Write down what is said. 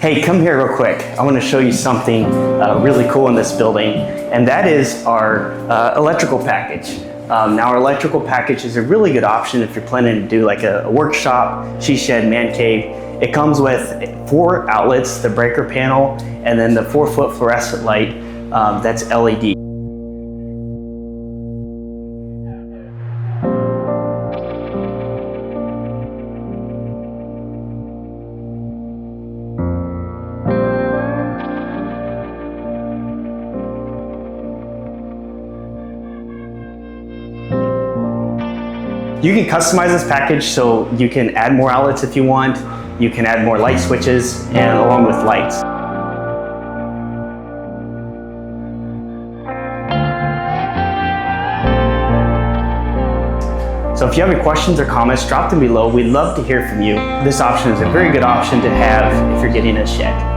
Hey, come here real quick. I want to show you something really cool in this building, and that is our electrical package. Now our electrical package is a really good option if you're planning to do like a workshop, she shed, man cave. It comes with 4 outlets, the breaker panel, and then the 4-foot fluorescent light that's LED. You can customize this package so you can add more outlets if you want. You can add more light switches and along with lights. So if you have any questions or comments, drop them below. We'd love to hear from you. This option is a very good option to have if you're getting a shed.